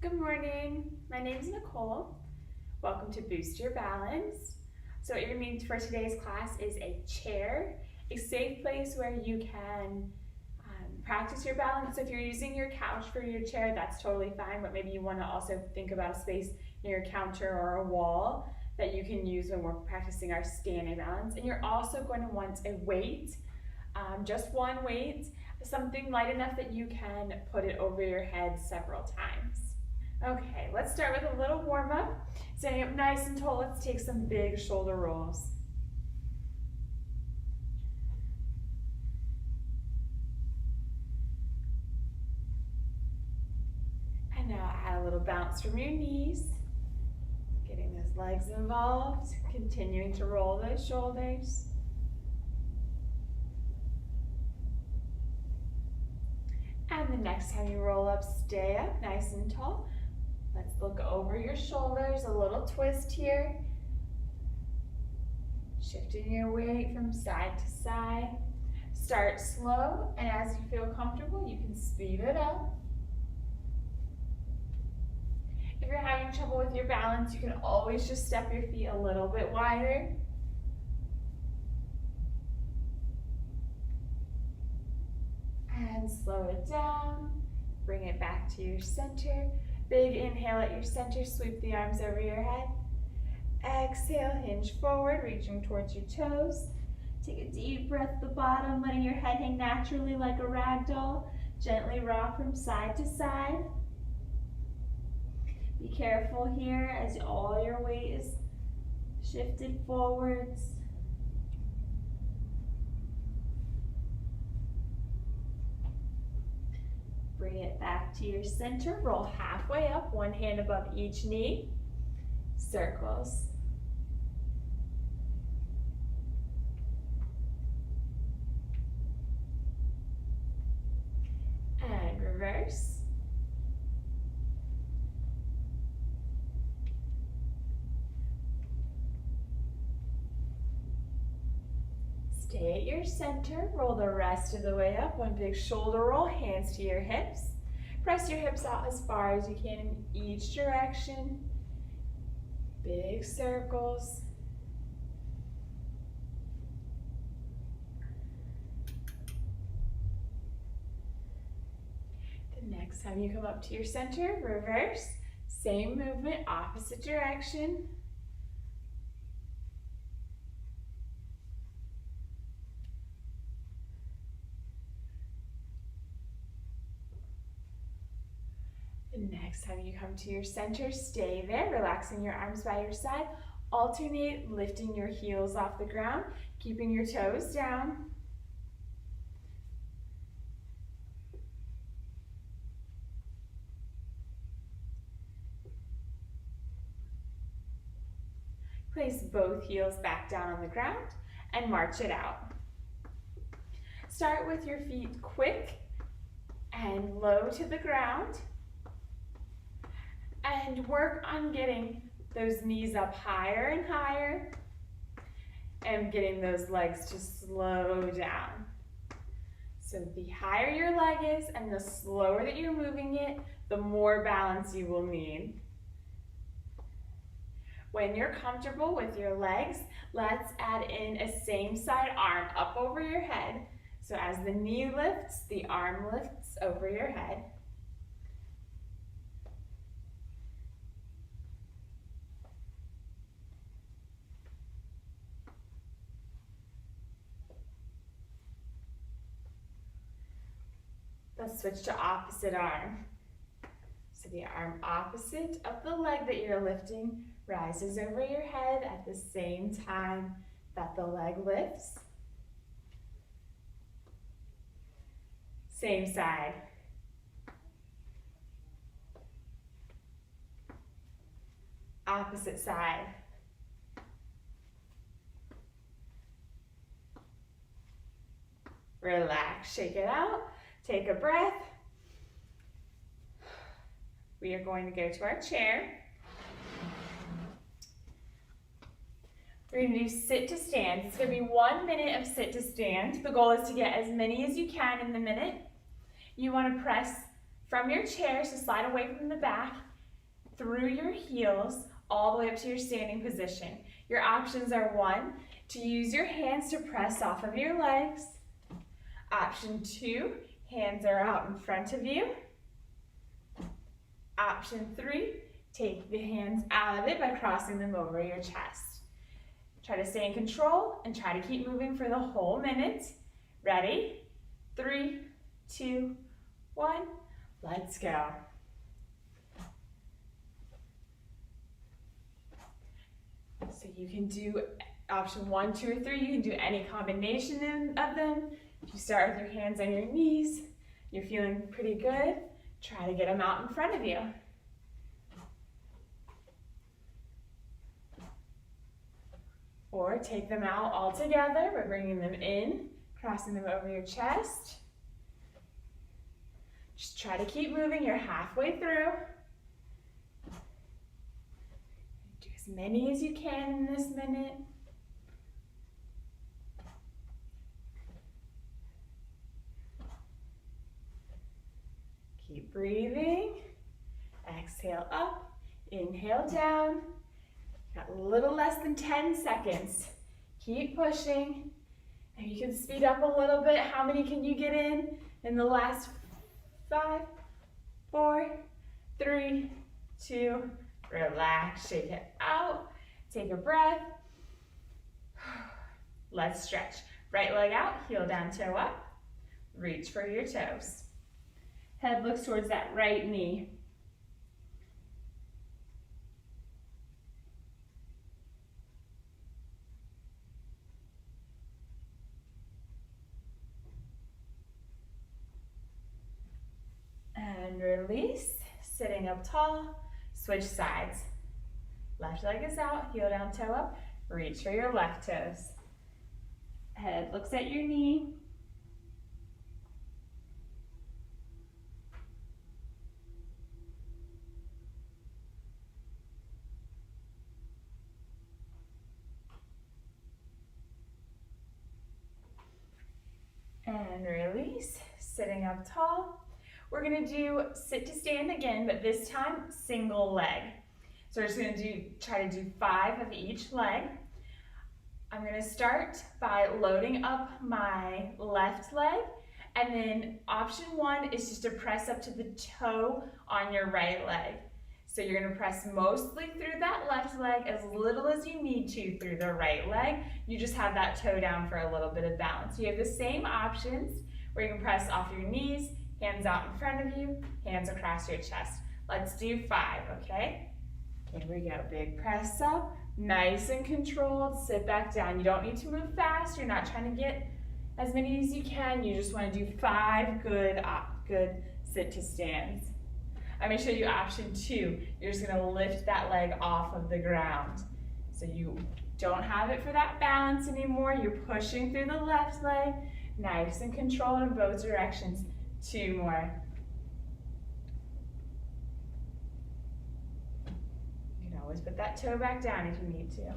Good morning, my name is Nicole. Welcome to Boost Your Balance. So what you're going to need for today's class is a chair, a safe place where you can practice your balance. So if you're using your couch for your chair, that's totally fine, but maybe you want to also think about a space near your counter or a wall that you can use when we're practicing our standing balance. And you're also going to want a weight, just one weight, something light enough that you can put it over your head several times. Okay, let's start with a little warm up. Standing up nice and tall, let's take some big shoulder rolls. And now add a little bounce from your knees. Getting those legs involved, continuing to roll those shoulders. And the next time you roll up, stay up nice and tall. Let's look over your shoulders, a little twist here. Shifting your weight from side to side. Start slow, and as you feel comfortable, you can speed it up. If you're having trouble with your balance, you can always just step your feet a little bit wider. And slow it down. Bring it back to your center. Big inhale at your center, sweep the arms over your head. Exhale, hinge forward, reaching towards your toes. Take a deep breath at the bottom, letting your head hang naturally like a rag doll. Gently rock from side to side. Be careful here as all your weight is shifted forwards. Bring it back to your center, roll halfway up, one hand above each knee, circles. And reverse. Stay at your center, roll the rest of the way up, one big shoulder roll, hands to your hips. Press your hips out as far as you can in each direction. Big circles. The next time you come up to your center, reverse, same movement, opposite direction. Next time you come to your center, stay there, relaxing your arms by your side. Alternate lifting your heels off the ground, keeping your toes down. Place both heels back down on the ground and march it out. Start with your feet quick and low to the ground. And work on getting those knees up higher and higher and getting those legs to slow down. So the higher your leg is and the slower that you're moving it, the more balance you will need. When you're comfortable with your legs, let's add in a same side arm up over your head. So as the knee lifts, the arm lifts over your head. Let's switch to opposite arm. So the arm opposite of the leg that you're lifting rises over your head at the same time that the leg lifts. Same side. Opposite side. Relax, shake it out. Take a breath. We are going to go to our chair. We're going to do sit to stand. It's going to be 1 minute of sit to stand. The goal is to get as many as you can in the minute. You want to press from your chair, so slide away from the back, through your heels all the way up to your standing position. Your options are 1, to use your hands to press off of your legs. Option 2, hands are out in front of you. Option 3, take the hands out of it by crossing them over your chest. Try to stay in control and try to keep moving for the whole minute. Ready? 3, 2, 1, let's go. So you can do option 1, 2, or 3. You can do any combination of them. If you start with your hands on your knees, you're feeling pretty good, try to get them out in front of you. Or take them out all together by bringing them in, crossing them over your chest. Just try to keep moving. You're halfway through. Do as many as you can in this minute. Keep breathing. Exhale up, inhale down. Got a little less than 10 seconds. Keep pushing. And you can speed up a little bit. How many can you get in the last 5, 4, 3, 2, relax, shake it out. Take a breath. Let's stretch. Right leg out, heel down, toe up. Reach for your toes. Head looks towards that right knee. And release, sitting up tall, switch sides. Left leg is out, heel down, toe up. Reach for your left toes. Head looks at your knee. And release, sitting up tall. We're gonna do sit to stand again, but this time single leg. So we're just gonna try to do 5 of each leg. I'm gonna start by loading up my left leg, and then option 1 is just to press up to the toe on your right leg. So you're gonna press mostly through that left leg, as little as you need to through the right leg. You just have that toe down for a little bit of balance. You have the same options where you can press off your knees, hands out in front of you, hands across your chest. Let's do 5, okay? Here we go, big press up, nice and controlled, sit back down. You don't need to move fast, you're not trying to get as many as you can, you just wanna do 5 good sit to stands. I'm gonna show you option 2. You're just gonna lift that leg off of the ground. So you don't have it for that balance anymore, you're pushing through the left leg, nice and controlled in both directions. 2 more. You can always put that toe back down if you need to.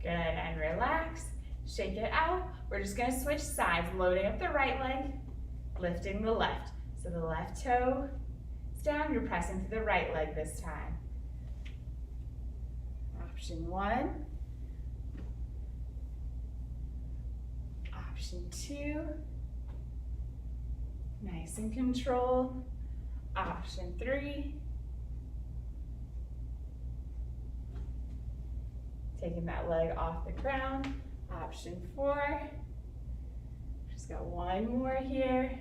Good, and relax. Shake it out. We're just gonna switch sides, loading up the right leg, lifting the left. So the left toe is down, you're pressing to the right leg this time. Option 1. Option 2, nice and controlled. Option 3, taking that leg off the ground. Option 4, just got 1 more here.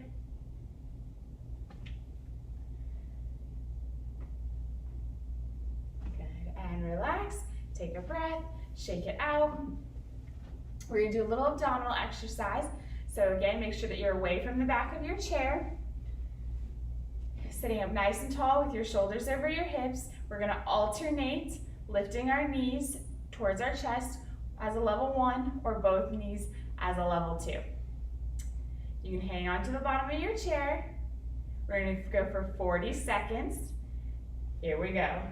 Good, and relax, take a breath, shake it out. We're gonna do a little abdominal exercise. So again, make sure that you're away from the back of your chair. Sitting up nice and tall with your shoulders over your hips. We're gonna alternate lifting our knees towards our chest as a level 1 or both knees as a level 2. You can hang on to the bottom of your chair. We're gonna go for 40 seconds. Here we go.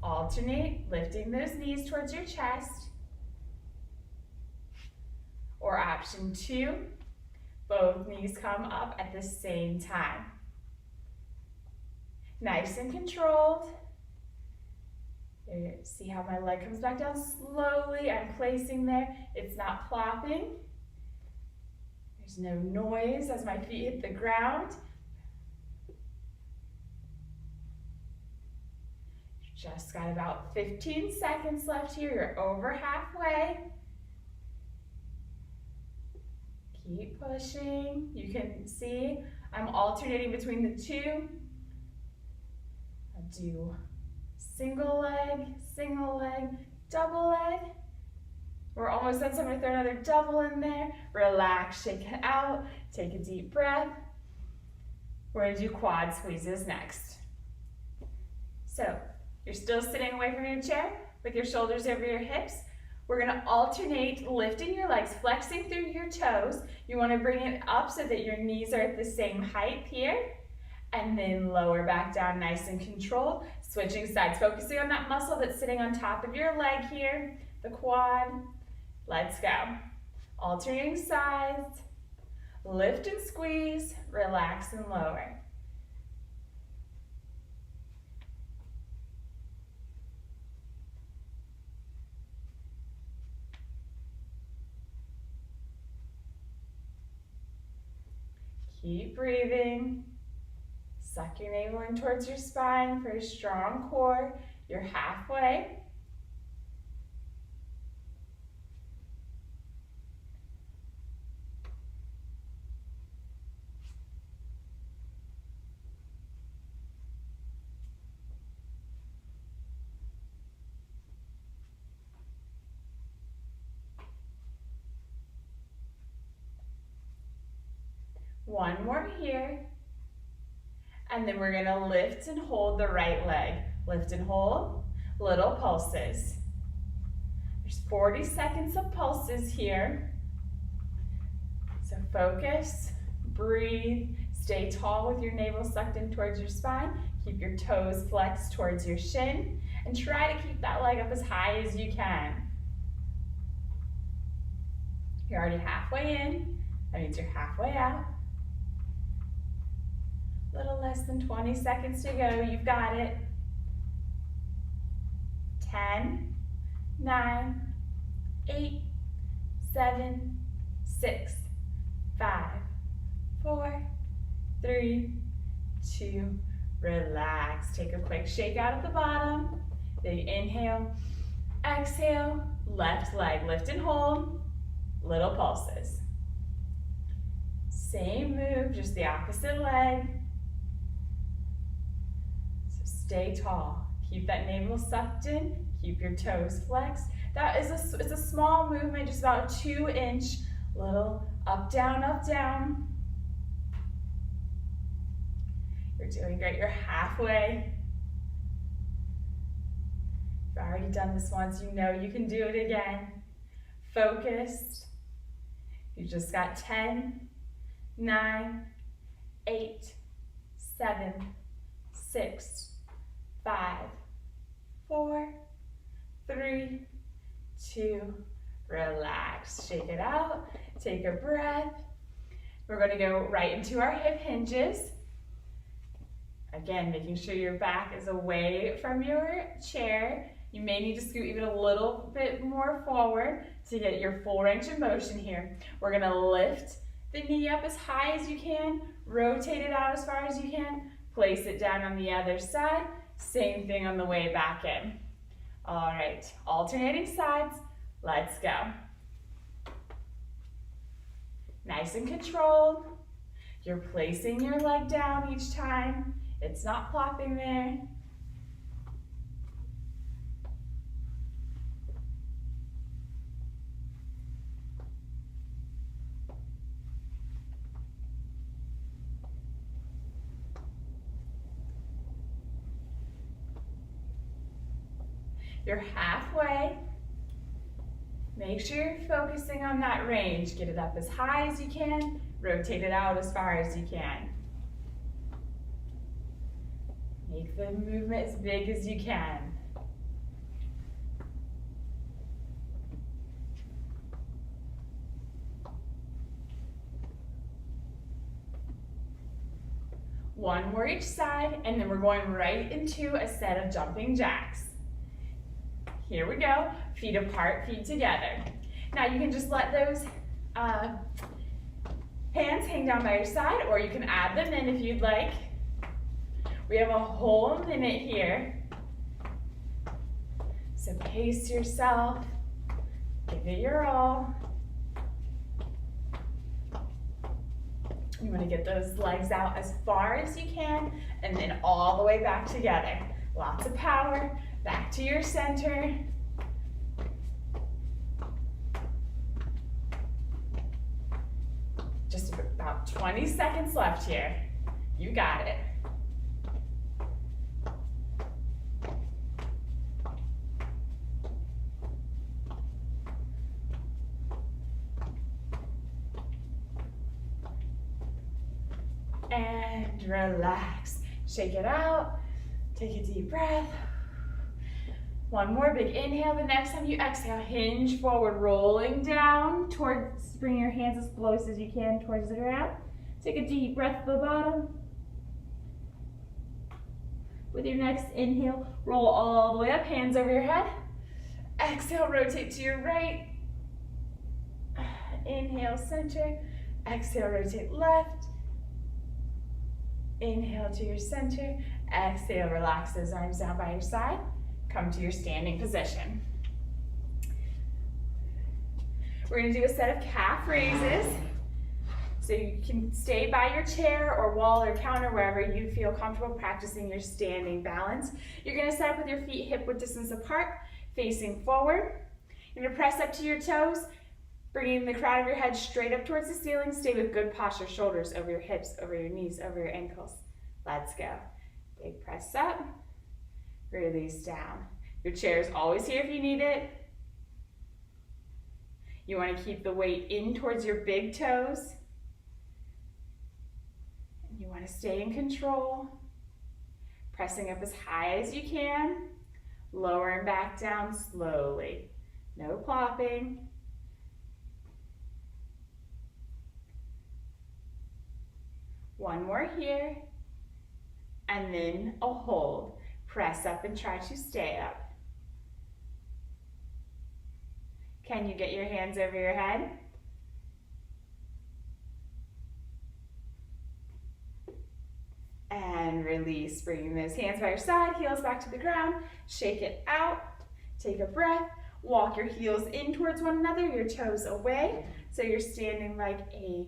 Alternate, lifting those knees towards your chest. Or option 2, both knees come up at the same time. Nice and controlled. There, see how my leg comes back down slowly? I'm placing there. It's not plopping. There's no noise as my feet hit the ground. Just got about 15 seconds left here. You're over halfway. Keep pushing. You can see I'm alternating between the two. I'll do single leg, double leg. We're almost done, so I'm gonna throw another double in there. Relax, shake it out, take a deep breath. We're gonna do quad squeezes next. So, you're still sitting away from your chair with your shoulders over your hips. We're gonna alternate lifting your legs, flexing through your toes. You wanna bring it up so that your knees are at the same height here. And then lower back down, nice and controlled. Switching sides, focusing on that muscle that's sitting on top of your leg here, the quad. Let's go. Alternating sides. Lift and squeeze, relax and lower. Keep breathing. Suck your navel in towards your spine for a strong core. You're halfway. One more here. And then we're gonna lift and hold the right leg. Lift and hold, little pulses. There's 40 seconds of pulses here. So focus, breathe, stay tall with your navel sucked in towards your spine. Keep your toes flexed towards your shin and try to keep that leg up as high as you can. You're already halfway in. That means you're halfway out. Little less than 20 seconds to go. You've got it. 10, 9, 8, 7, 6, 5, 4, 3, 2, relax. Take a quick shake out at the bottom. Big inhale, exhale, left leg, lift and hold, little pulses. Same move, just the opposite leg. Stay tall. Keep that navel sucked in. Keep your toes flexed. That is it's a small movement, just about 2-inch, little up, down. You're doing great. You're halfway. You've already done this once. You know you can do it again. Focused. You just got 10, 9, 8, 7, 6, 5, 4, 3, 2, relax. Shake it out. Take a breath. We're going to go right into our hip hinges. Again, making sure your back is away from your chair. You may need to scoot even a little bit more forward to get your full range of motion here. We're going to lift the knee up as high as you can, rotate it out as far as you can, place it down on the other side. Same thing on the way back in. All right, alternating sides. Let's go. Nice and controlled. You're placing your leg down each time. It's not plopping there. You're halfway. Make sure you're focusing on that range. Get it up as high as you can. Rotate it out as far as you can. Make the movement as big as you can. One more each side, and then we're going right into a set of jumping jacks. Here we go, feet apart, feet together. Now you can just let those hands hang down by your side, or you can add them in if you'd like. We have a whole minute here. So pace yourself, give it your all. You want to get those legs out as far as you can, and then all the way back together. Lots of power, back to your center. Just about 20 seconds left here. You got it. And relax. Shake it out. Take a deep breath. One more big inhale. The next time you exhale, hinge forward, rolling down towards, bring your hands as close as you can towards the ground. Take a deep breath at the bottom. With your next inhale, roll all the way up, hands over your head. Exhale, rotate to your right. Inhale, center. Exhale, rotate left. Inhale to your center. Exhale, relax those arms down by your side. Come to your standing position. We're going to do a set of calf raises. So you can stay by your chair or wall or counter, wherever you feel comfortable practicing your standing balance. You're going to set up with your feet hip width distance apart, facing forward. You're going to press up to your toes, bringing the crown of your head straight up towards the ceiling. Stay with good posture, shoulders over your hips, over your knees, over your ankles. Let's go. Big press up, release down. Your chair is always here if you need it. You want to keep the weight in towards your big toes. And you want to stay in control. Pressing up as high as you can. Lowering back down slowly. No plopping. One more here. And then a hold. Press up and try to stay up. Can you get your hands over your head? And release, bringing those hands by your side, heels back to the ground. Shake it out, take a breath. Walk your heels in towards one another, your toes away. So you're standing like a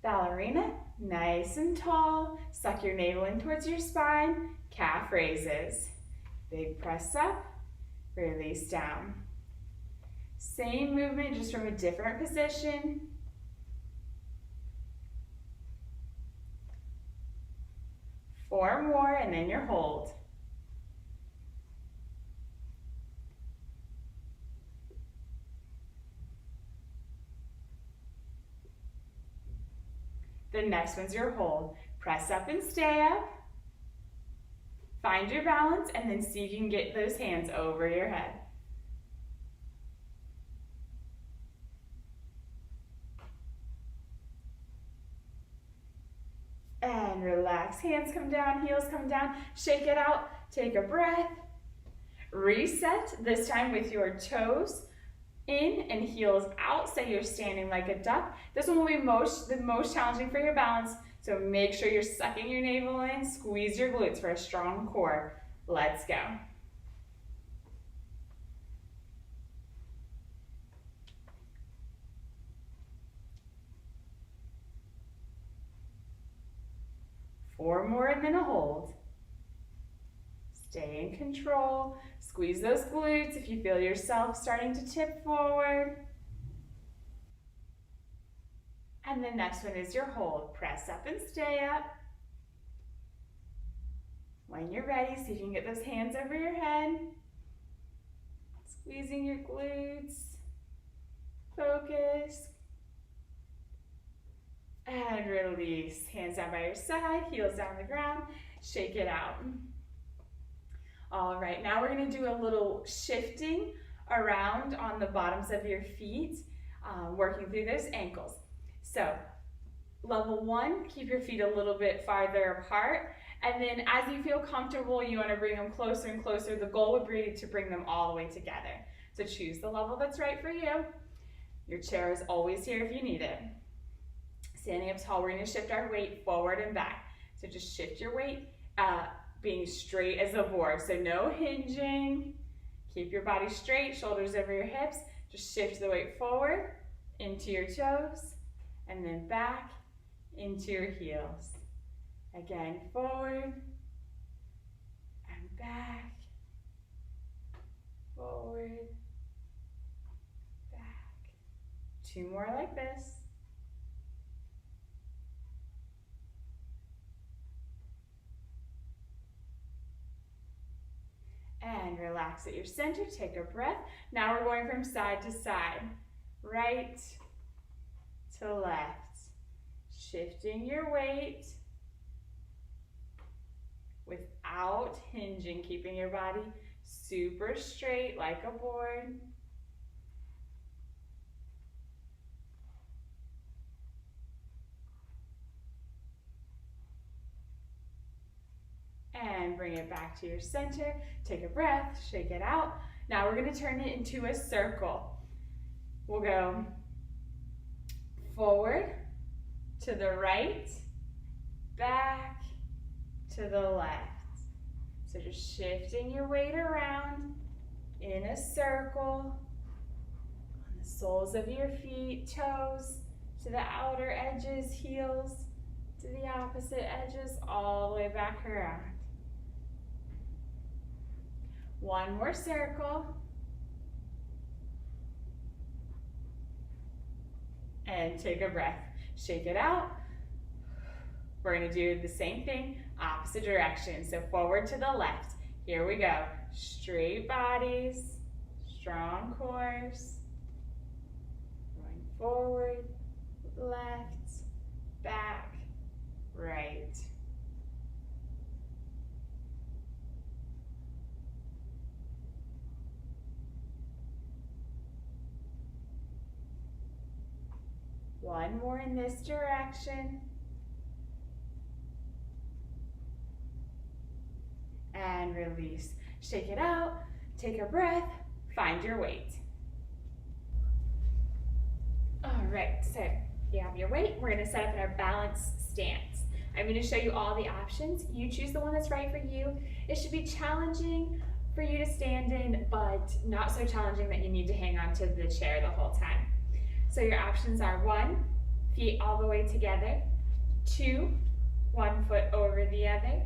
ballerina, nice and tall. Suck your navel in towards your spine. Calf raises. Big press up, release down. Same movement, just from a different position. Four more, and then your hold. The next one's your hold. Press up and stay up. Find your balance, and then see if you can get those hands over your head. And relax, hands come down, heels come down, shake it out, take a breath. Reset, this time with your toes in and heels out, so you're standing like a duck. This one will be the most challenging for your balance, so make sure you're sucking your navel in, squeeze your glutes for a strong core. Let's go. Four more and then a hold. Stay in control. Squeeze those glutes if you feel yourself starting to tip forward. And the next one is your hold. Press up and stay up. When you're ready, see if you can get those hands over your head. Squeezing your glutes. Focus. And release. Hands down by your side, heels down the ground. Shake it out. All right, now we're going to do a little shifting around on the bottoms of your feet, working through those ankles. So Level 1, keep your feet a little bit farther apart. And then as you feel comfortable, you want to bring them closer and closer. The goal would be to bring them all the way together. So choose the level that's right for you. Your chair is always here if you need it. Standing up tall, we're going to shift our weight forward and back. So just shift your weight, being straight as a board. So no hinging. Keep your body straight, shoulders over your hips. Just shift the weight forward into your toes and then back into your heels. Again, forward and back, forward, back. 2 more like this. And relax at your center, take a breath. Now we're going from side to side, right to left. Shifting your weight without hinging, keeping your body super straight like a board. And bring it back to your center. Take a breath, shake it out. Now we're going to turn it into a circle. We'll go forward, to the right, back, to the left. So just shifting your weight around in a circle on the soles of your feet, toes to the outer edges, heels to the opposite edges, all the way back around. 1 more circle. And take a breath. Shake it out. We're going to do the same thing, opposite direction. So forward to the left. Here we go. Straight bodies, strong cores. Going forward, left, back, right. One more in this direction. And release. Shake it out, take a breath, find your weight. All right, so you have your weight. We're gonna set up in our balance stance. I'm gonna show you all the options. You choose the one that's right for you. It should be challenging for you to stand in, but not so challenging that you need to hang on to the chair the whole time. So your options are 1, feet all the way together. 2, 1 foot over the other.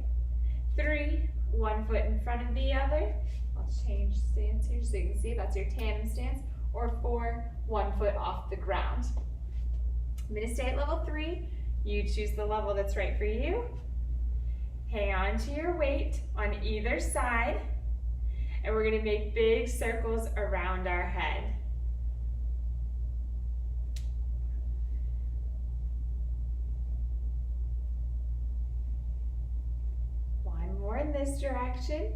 3, 1 foot in front of the other. I'll change stance here so you can see that's your tandem stance. Or 4, 1 foot off the ground. I'm going to stay at level 3. You choose the level that's right for you. Hang on to your weight on either side. And we're going to make big circles around our head. More in this direction.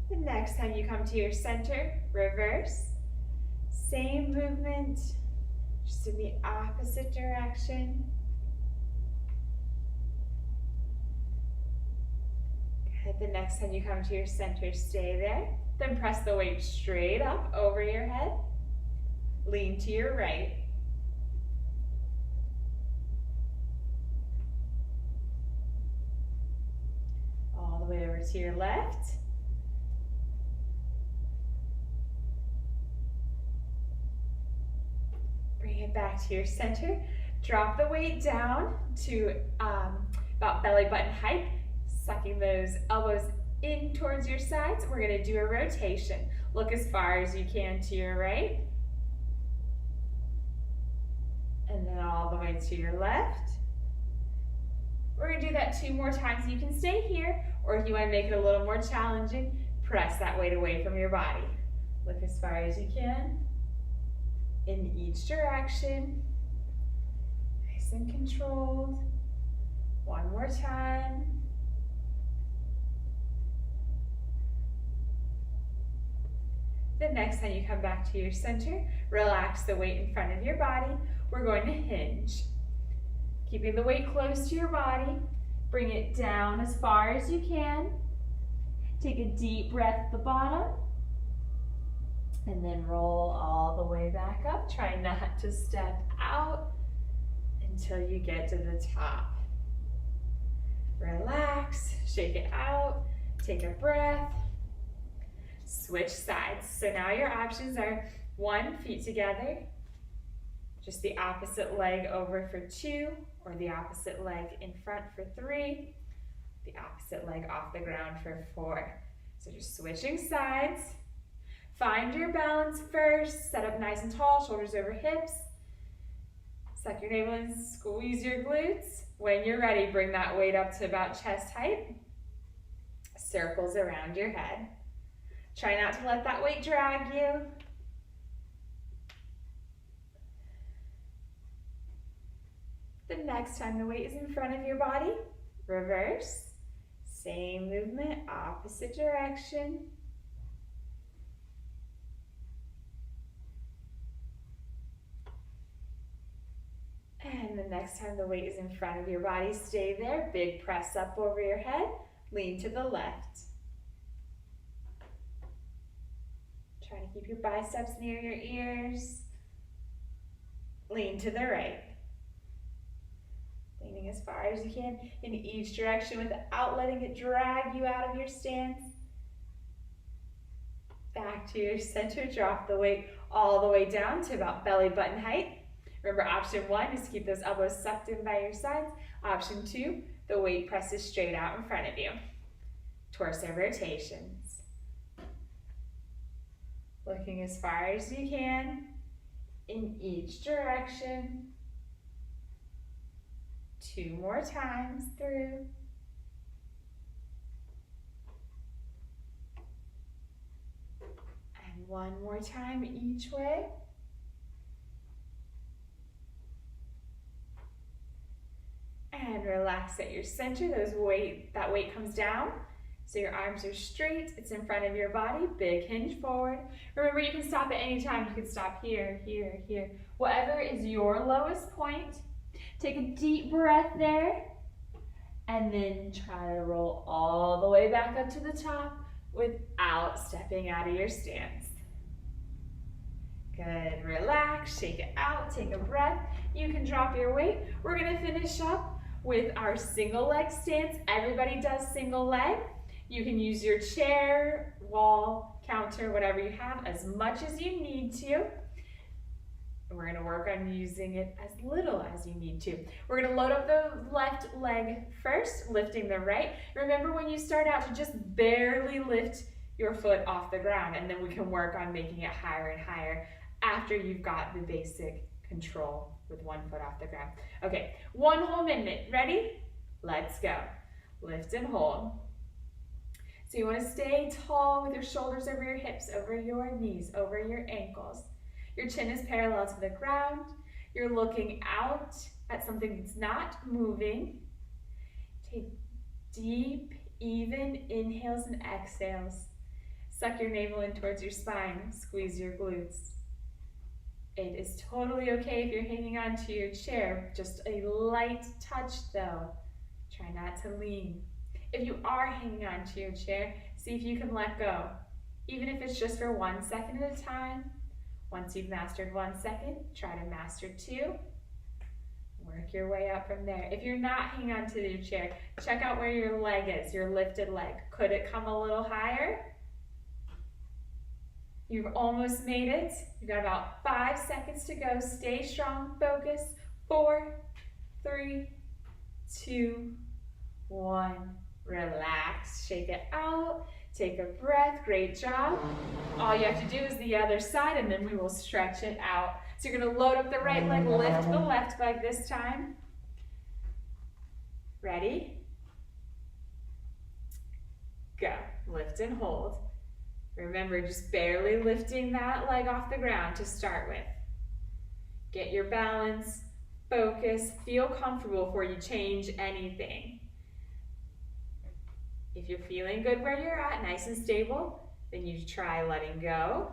The next time you come to your center, reverse. Same movement, just in the opposite direction. Good. The next time you come to your center, stay there. Then press the weight straight up over your head. Lean to your right. All the way over to your left. Bring it back to your center. Drop the weight down to about belly button height, sucking those elbows in towards your sides. We're going to do a rotation. Look as far as you can to your right. And then all the way to your left. We're going to do that 2 more times. You can stay here, or if you want to make it a little more challenging, press that weight away from your body. Look as far as you can in each direction. Nice and controlled. 1 more time. The next time you come back to your center, relax the weight in front of your body. We're going to hinge. Keeping the weight close to your body. Bring it down as far as you can. Take a deep breath at the bottom. And then roll all the way back up. Try not to step out until you get to the top. Relax, shake it out, take a breath. Switch sides. So now your options are 1, feet together, just the opposite leg over for 2, or the opposite leg in front for 3, the opposite leg off the ground for 4. So just switching sides. Find your balance first. Set up nice and tall, shoulders over hips. Suck your navel in, squeeze your glutes. When you're ready, bring that weight up to about chest height. Circles around your head. Try not to let that weight drag you. The next time the weight is in front of your body, reverse. Same movement, opposite direction. And the next time the weight is in front of your body, stay there. Big press up over your head. Lean to the left. Try to keep your biceps near your ears. Lean to the right. Leaning as far as you can in each direction without letting it drag you out of your stance. Back to your center. Drop the weight all the way down to about belly button height. Remember, option 1 is to keep those elbows sucked in by your sides. Option 2, the weight presses straight out in front of you. Torso rotations. Looking as far as you can in each direction. 2 more times through. And 1 more time each way. And relax at your center. That weight comes down. So your arms are straight. It's in front of your body. Big hinge forward. Remember, you can stop at any time. You can stop here, here, here. Whatever is your lowest point. Take a deep breath there. And then try to roll all the way back up to the top without stepping out of your stance. Good. Relax. Shake it out. Take a breath. You can drop your weight. We're going to finish up with our single leg stance. Everybody does single leg. You can use your chair, wall, counter, whatever you have, as much as you need to. We're going to work on using it as little as you need to. We're going to load up the left leg first, lifting the right. Remember, when you start out, to just barely lift your foot off the ground, and then we can work on making it higher and higher after you've got the basic control with 1 foot off the ground. Okay, 1 whole minute. Ready? Let's go. Lift and hold. So you want to stay tall with your shoulders over your hips, over your knees, over your ankles. Your chin is parallel to the ground. You're looking out at something that's not moving. Take deep, even inhales and exhales. Suck your navel in towards your spine. Squeeze your glutes. It is totally okay if you're hanging onto your chair. Just a light touch though. Try not to lean. If you are hanging onto your chair, see if you can let go. Even if it's just for 1 second at a time. Once you've mastered 1 second, try to master 2. Work your way up from there. If you're not hanging onto your chair, check out where your leg is, your lifted leg. Could it come a little higher? You've almost made it. You've got about 5 seconds to go. Stay strong, focus. 4, 3, 2, 1. Relax, shake it out. Take a breath, great job. All you have to do is the other side, and then we will stretch it out. So you're gonna load up the right leg, lift the left leg this time. Ready? Go, lift and hold. Remember, just barely lifting that leg off the ground to start with. Get your balance, focus, feel comfortable before you change anything. If you're feeling good where you're at, nice and stable, then you try letting go.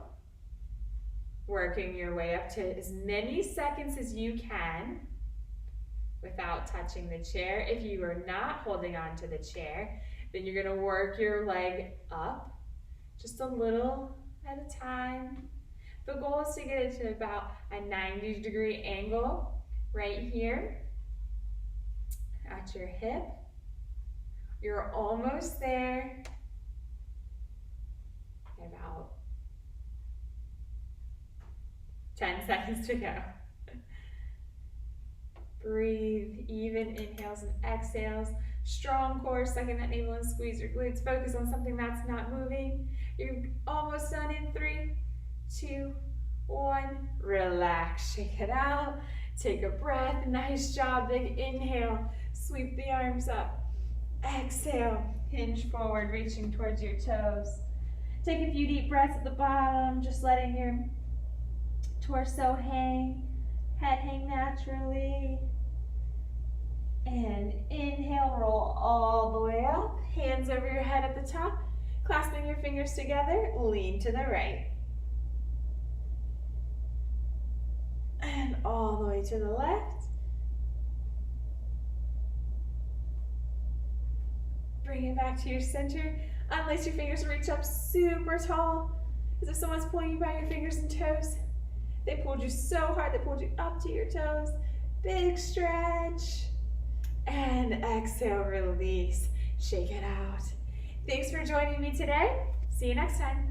Working your way up to as many seconds as you can. without touching the chair. If you are not holding on to the chair, then you're gonna work your leg up just a little at a time. The goal is to get it to about a 90-degree angle right here at your hip. You're almost there. About 10 seconds to go. Breathe, even inhales and exhales. Strong core, suck in that navel and squeeze your glutes. Focus on something that's not moving. You're almost done in 3, 2, 1. Relax, shake it out. Take a breath, nice job, big inhale. Sweep the arms up. Exhale, hinge forward, reaching towards your toes. Take a few deep breaths at the bottom, just letting your torso hang, head hang naturally. And inhale, roll all the way up. Hands over your head at the top, clasping your fingers together, lean to the right. And all the way to the left. Bring it back to your center. Unlace your fingers, reach up super tall, as if someone's pulling you by your fingers and toes. They pulled you so hard, they pulled you up to your toes. Big stretch. And exhale, release. Shake it out. Thanks for joining me today. See you next time.